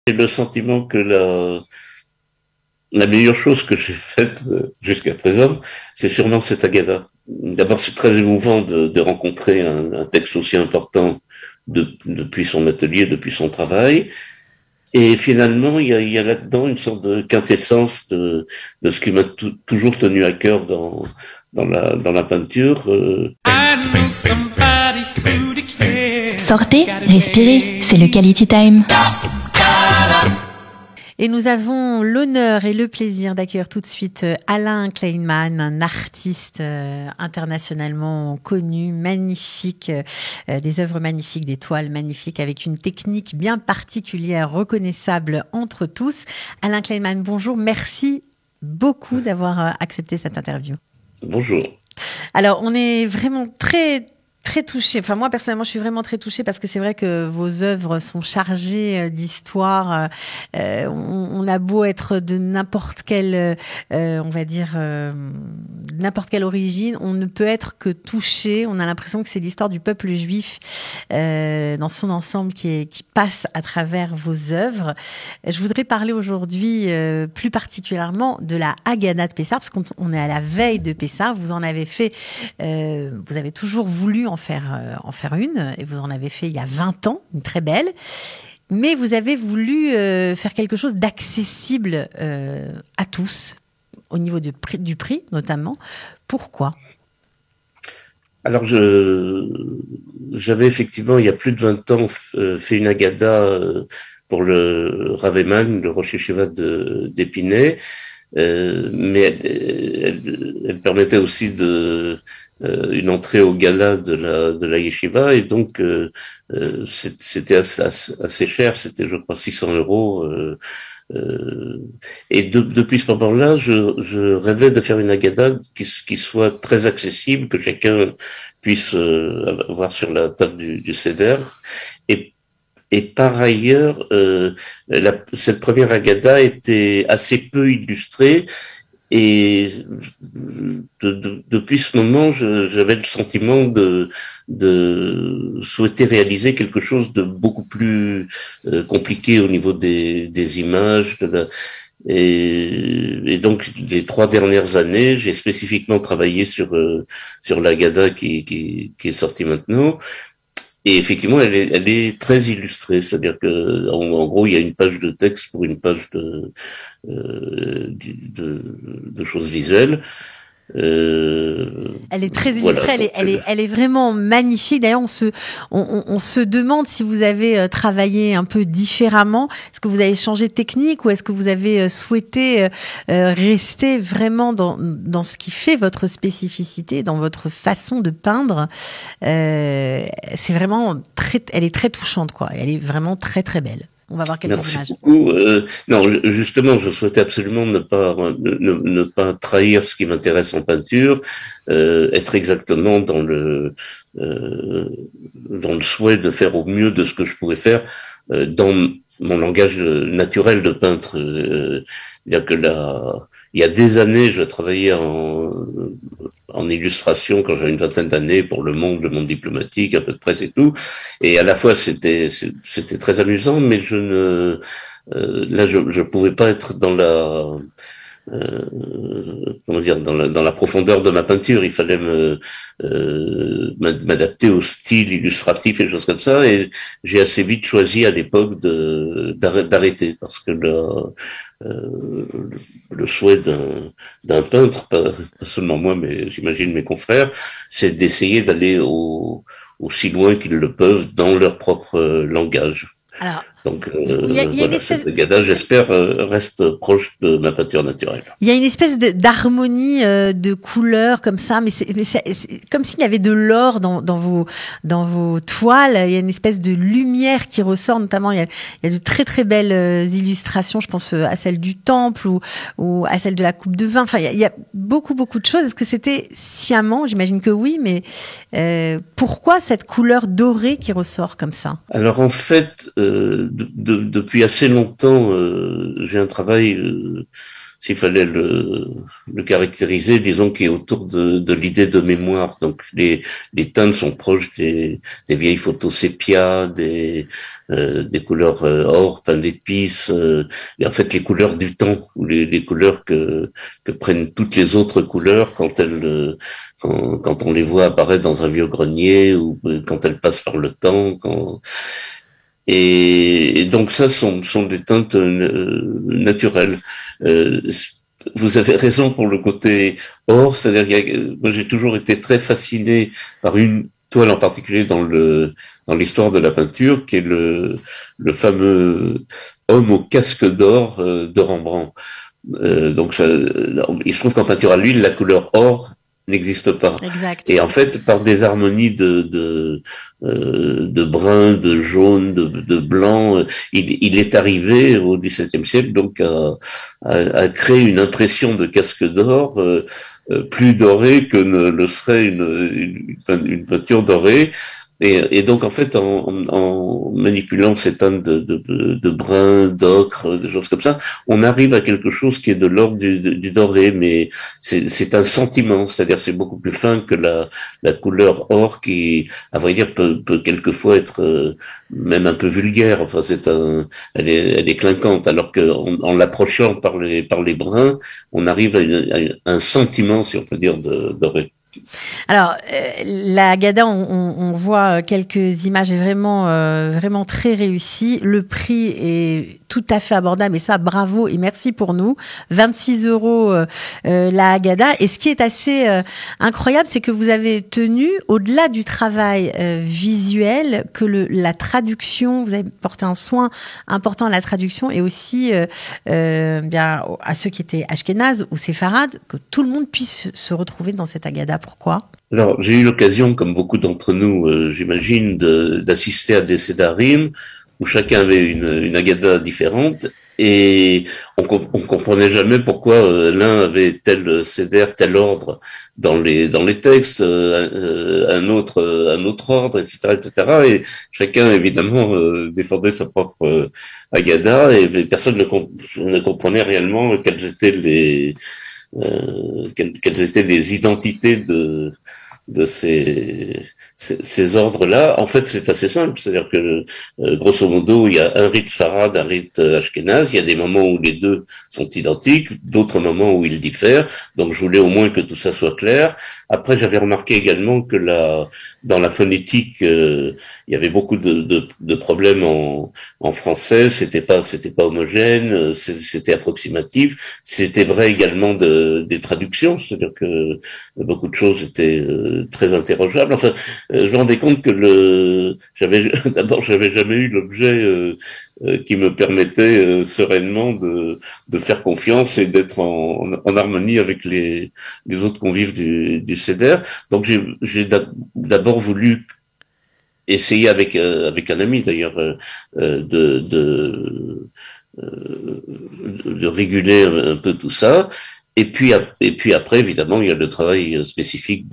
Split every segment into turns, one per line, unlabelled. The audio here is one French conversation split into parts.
J'ai le sentiment que la meilleure chose que j'ai faite jusqu'à présent, c'est sûrement cette Agada. D'abord, c'est très émouvant de rencontrer un texte aussi important depuis son atelier, depuis son travail. Et finalement, il y a là-dedans une sorte de quintessence de ce qui m'a toujours tenu à cœur dans la peinture.
Sortez, respirez, c'est le Quality Time.
Et nous avons l'honneur et le plaisir d'accueillir tout de suite Alain Kleinman, un artiste internationalement connu, magnifique, des œuvres magnifiques, des toiles magnifiques avec une technique bien particulière, reconnaissable entre tous. Alain Kleinman, bonjour, merci beaucoup d'avoir accepté cette interview.
Bonjour.
Alors, on est vraiment très touchée. Enfin, moi, personnellement, je suis vraiment très touchée parce que c'est vrai que vos œuvres sont chargées d'histoire. On a beau être de n'importe quelle, on va dire, n'importe quelle origine, on ne peut être que touché. On a l'impression que c'est l'histoire du peuple juif dans son ensemble qui passe à travers vos œuvres. Je voudrais parler aujourd'hui plus particulièrement de la Haggadah de Pessah, parce qu'on est à la veille de Pessah. Vous en avez fait, vous avez toujours voulu en faire une, et vous en avez fait il y a 20 ans, une très belle, mais vous avez voulu faire quelque chose d'accessible à tous, au niveau du prix notamment. Pourquoi ?
Alors, j'avais effectivement, il y a plus de 20 ans, fait une Haggadah pour le Rav Eman, le Rosh Yeshiva d'Épinay, mais elle permettait aussi une entrée au gala de la yeshiva, et donc c'était assez cher, c'était je crois 600 euros. Et depuis ce moment-là, je rêvais de faire une Haggadah qui soit très accessible, que chacun puisse avoir sur la table du Seder. Et par ailleurs, cette première Haggadah était assez peu illustrée. Et depuis ce moment, j'avais le sentiment de souhaiter réaliser quelque chose de beaucoup plus compliqué au niveau des images. Et donc, les 3 dernières années, j'ai spécifiquement travaillé sur la Haggadah qui est sortie maintenant. Et effectivement, elle est très illustrée, c'est-à-dire que en gros, il y a une page de texte pour une page de choses visuelles.
Elle est très illustrée, voilà. Elle est vraiment magnifique. D'ailleurs, on se demande si vous avez travaillé un peu différemment. Est-ce que vous avez changé de technique ou est-ce que vous avez souhaité rester vraiment dans ce qui fait votre spécificité, dans votre façon de peindre. C'est vraiment elle est très touchante, quoi. Elle est vraiment très très belle. On va voir quelques
Merci
images.
Beaucoup. Non, justement, je souhaitais absolument ne pas trahir ce qui m'intéresse en peinture, être exactement dans le souhait de faire au mieux de ce que je pouvais faire dans mon langage naturel de peintre. C'est-à-dire que il y a des années, je travaillais en illustration quand j'avais une vingtaine d'années pour Le Monde diplomatique, un peu de presse et tout. Et à la fois, c'était très amusant, mais là, je pouvais pas être dans dans la profondeur de ma peinture. Il fallait m'adapter au style illustratif et choses comme ça. Et j'ai assez vite choisi à l'époque d'arrêter, parce que le souhait d'un peintre, pas seulement moi, mais j'imagine mes confrères, c'est d'essayer d'aller aussi loin qu'ils le peuvent dans leur propre langage.
Alors,
donc voilà, cette Haggadah, j'espère, reste proche de ma peinture naturelle.
Il y a une espèce d'harmonie de couleurs comme ça, mais c'est comme s'il y avait de l'or dans vos toiles. Il y a une espèce de lumière qui ressort, notamment il y a de très très belles illustrations. Je pense à celle du temple ou à celle de la coupe de vin. Enfin, il y a beaucoup de choses. Est-ce que c'était sciemment? J'imagine que oui, mais pourquoi cette couleur dorée qui ressort comme ça?
Alors en fait, depuis assez longtemps, j'ai un travail s'il fallait le caractériser, disons qu'il est autour de l'idée de mémoire. Donc les teintes sont proches des vieilles photos sépia, des couleurs or, pain d'épices, et en fait les couleurs du temps, ou les couleurs que prennent toutes les autres couleurs quand quand on les voit apparaître dans un vieux grenier, ou quand elles passent par le temps, et donc ça sont des teintes naturelles. Vous avez raison pour le côté or, c'est-à-dire moi j'ai toujours été très fasciné par une toile en particulier dans l'histoire de la peinture, qui est le fameux homme au casque d'or de Rembrandt. Donc il se trouve qu'en peinture à l'huile, la couleur or n'existe pas.
Exact.
Et en fait, par des harmonies de brun, de jaune, de blanc, il est arrivé au XVIIe siècle donc à créer une impression de casque d'or plus dorée que ne le serait une peinture dorée. Et donc en fait, en manipulant ces teintes de brun, d'ocre, des choses comme ça, on arrive à quelque chose qui est de l'ordre du doré, mais c'est un sentiment, c'est-à-dire c'est beaucoup plus fin que la couleur or qui, à vrai dire, peut quelquefois être même un peu vulgaire. Enfin, elle est clinquante, alors que en l'approchant par les bruns, on arrive à un sentiment, si on peut dire, de doré.
Alors, la Agada, on voit quelques images et vraiment très réussies. Le prix est tout à fait abordable et ça, bravo et merci pour nous. 26 € la Agada. Et ce qui est assez incroyable, c'est que vous avez tenu, au-delà du travail visuel, que la traduction, vous avez porté un soin important à la traduction et aussi bien à ceux qui étaient ashkénazes ou séfarades, que tout le monde puisse se retrouver dans cette Agada. Pourquoi ?
Alors, j'ai eu l'occasion, comme beaucoup d'entre nous, j'imagine, d'assister à des sédarim où chacun avait une Agada différente, et on comprenait jamais pourquoi l'un avait tel séder, tel ordre dans les textes, un autre ordre, etc., etc. Et chacun évidemment défendait sa propre Agada, et personne ne comprenait réellement quelles étaient les identités de ces ordres-là. En fait, c'est assez simple, c'est-à-dire que grosso modo, il y a un rite farad, un rite ashkénaze. Il y a des moments où les deux sont identiques, d'autres moments où ils diffèrent. Donc, je voulais au moins que tout ça soit clair. Après, j'avais remarqué également que dans la phonétique, il y avait beaucoup de problèmes en français. C'était pas homogène, c'était approximatif. C'était vrai également des traductions, c'est-à-dire que beaucoup de choses étaient très interrogeable. Enfin, je me rendais compte que d'abord, j'avais jamais eu l'objet qui me permettait sereinement de faire confiance et d'être en harmonie avec les autres convives du CEDER. Donc, j'ai d'abord voulu essayer avec un ami d'ailleurs de réguler un peu tout ça. Et puis après, évidemment, il y a le travail spécifique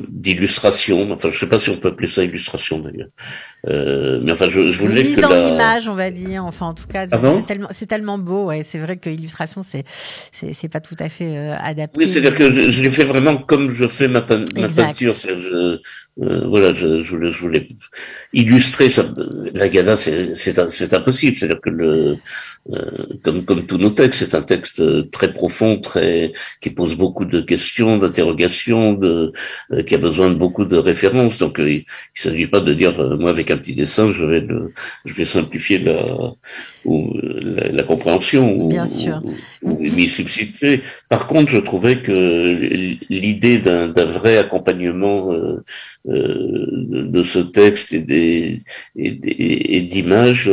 d'illustration. Enfin, je sais pas si on peut appeler ça illustration d'ailleurs. Mais enfin, je voulais
mise
que
en image, on va dire. Enfin, en tout cas, c'est tellement beau. Ouais, c'est vrai que l'illustration, c'est pas tout à fait adapté.
Oui, c'est-à-dire que je l'ai fait vraiment comme je fais ma peinture. Voilà, je voulais illustrer ça. L'Agada, c'est impossible. C'est-à-dire que comme tous nos textes, c'est un texte très profond, qui pose beaucoup de questions, d'interrogations, qui a besoin de beaucoup de références. Donc, il s'agit pas de dire, moi, avec un petit dessin, je vais simplifier la compréhension ou m'y substituer. Par contre, je trouvais que l'idée d'un vrai accompagnement de ce texte et d'images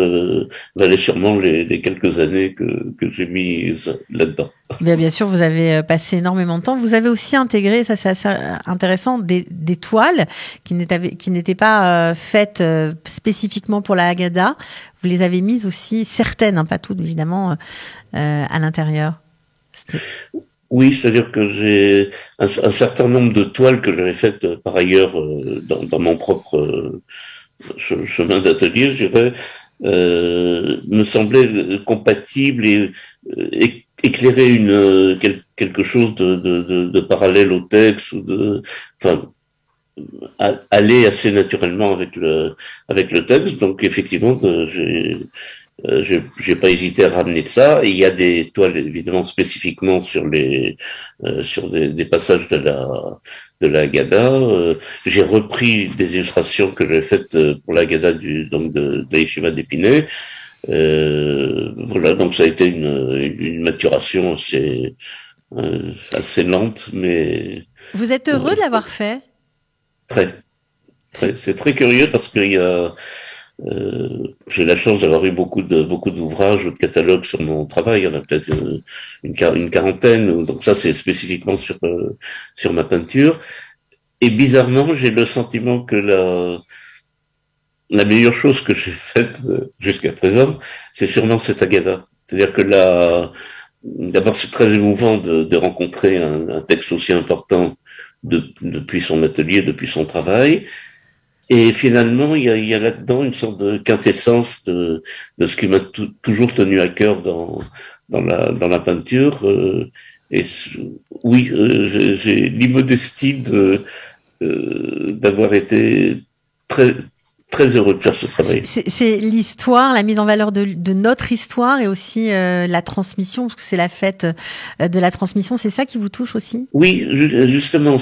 valait sûrement les quelques années que j'ai mises là-dedans.
Bien sûr, vous avez passé énormément de temps. Vous avez aussi intégré, ça c'est assez intéressant, des toiles qui n'étaient pas faites spécifiquement pour la Haggadah. Vous les avez mises aussi, certaines, hein, pas toutes évidemment, à l'intérieur.
Oui, c'est-à-dire que j'ai un certain nombre de toiles que j'avais faites par ailleurs dans mon propre chemin d'atelier, je dirais, me semblait compatible et éclairer quelque chose de parallèle au texte ou enfin, aller assez naturellement avec le texte. Donc effectivement, j'ai pas hésité à ramener ça. Et il y a des toiles évidemment spécifiquement sur des passages de la Haggadah. J'ai repris des illustrations que j'ai faites pour la Haggadah de la Yeshiva d'Épinay. Voilà, donc ça a été une maturation assez lente, mais
vous êtes heureux de l'avoir fait?
Très. C'est très curieux parce que j'ai la chance d'avoir eu beaucoup d'ouvrages ou de catalogues sur mon travail. Il y en a peut-être une quarantaine. Donc ça, c'est spécifiquement sur ma peinture. Et bizarrement, j'ai le sentiment que la meilleure chose que j'ai faite jusqu'à présent, c'est sûrement cette Haggadah. C'est-à-dire que d'abord, c'est très émouvant de rencontrer un texte aussi important depuis son atelier, depuis son travail. Et finalement, il y a là-dedans une sorte de quintessence de ce qui m'a toujours tenu à cœur dans la peinture. Oui, j'ai l'immodestie d'avoir été très très heureux de faire ce travail.
C'est l'histoire, la mise en valeur de notre histoire et aussi la transmission, parce que c'est la fête de la transmission. C'est ça qui vous touche aussi?
Oui, justement,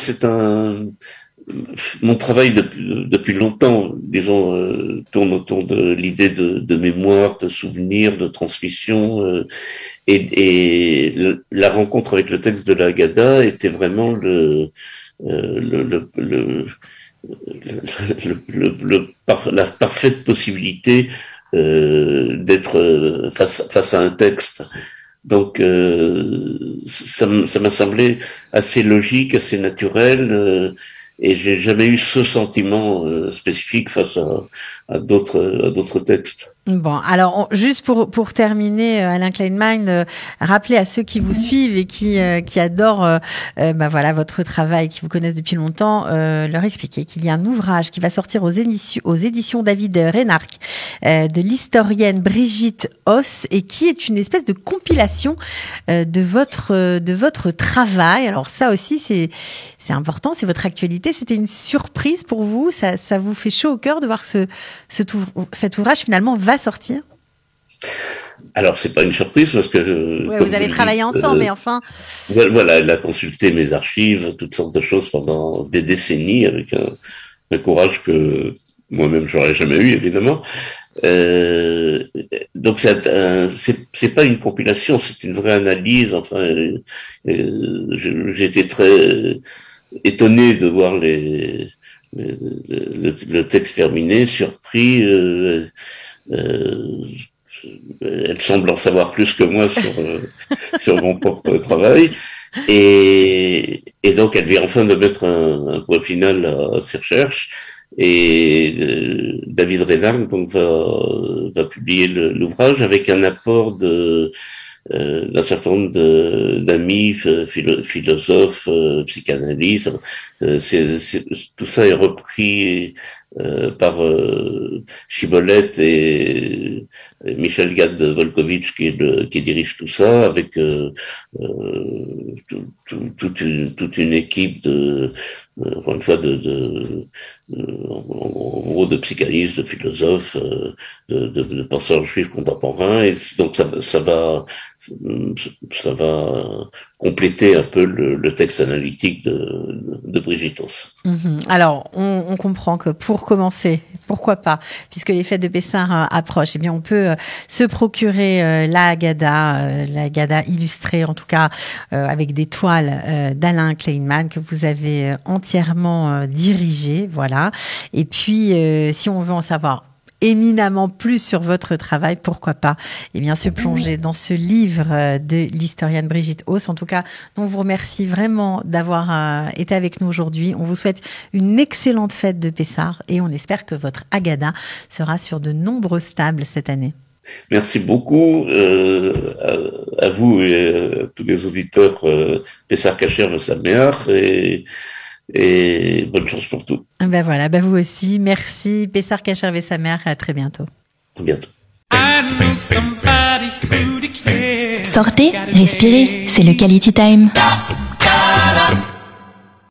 mon travail depuis longtemps, disons, tourne autour de l'idée de mémoire, de souvenir, de transmission, et la rencontre avec le texte de la Haggadah était vraiment la parfaite possibilité d'être face à un texte. Donc ça m'a semblé assez logique, assez naturel, et j'ai jamais eu ce sentiment spécifique face à d'autres textes.
Bon, alors juste pour terminer, Alain Kleinman, rappelez à ceux qui vous suivent et qui adorent voilà votre travail, qui vous connaissent depuis longtemps, leur expliquer qu'il y a un ouvrage qui va sortir aux éditions David Reynark de l'historienne Brigitte Haus, et qui est une espèce de compilation de votre travail. Alors ça aussi c'est important, c'est votre actualité. C'était une surprise pour vous, ça vous fait chaud au cœur de voir que cet ouvrage finalement va sortir?
Alors, c'est pas une surprise parce que...
Ouais, vous avez travaillé ensemble, mais enfin...
Voilà, elle a consulté mes archives, toutes sortes de choses pendant des décennies, avec un courage que moi-même j'aurais jamais eu, évidemment. Donc, c'est pas une compilation, c'est une vraie analyse. Enfin, j'ai été très étonné de voir le texte terminé, surpris. Elle semble en savoir plus que moi sur mon propre travail, et donc elle vient enfin de mettre un point final à ses recherches, et David Reynark donc va publier l'ouvrage avec un apport d'un certain nombre d'amis, philosophes, psychanalystes. Tout ça est repris par Chibolette et Michel Gad-Volkovitch qui dirige tout ça, avec toute une équipe encore une fois en gros de psychanalystes, de philosophes, de penseurs juifs contemporains, et donc ça va compléter un peu le texte analytique de Brigitte Haus.
Alors, on comprend que pour commencer, pourquoi pas, puisque les fêtes de Pessah approchent, eh bien on peut se procurer la Haggadah illustrée, en tout cas avec des toiles d'Alain Kleinman que vous avez entièrement dirigée, voilà. Et puis, si on veut en savoir éminemment plus sur votre travail, pourquoi pas se plonger dans ce livre de l'historienne Brigitte Haus. En tout cas, on vous remercie vraiment d'avoir été avec nous aujourd'hui. On vous souhaite une excellente fête de Pessah et on espère que votre Haggadah sera sur de nombreuses tables cette année.
Merci beaucoup à vous et à tous les auditeurs. Pessah Kasher V'Sameach, et bonne chance pour tout.
Voilà, vous aussi. Merci. Pessah Kasher V'Sameach, à très bientôt.
À bientôt.
Sortez, respirez, c'est le Quality Time.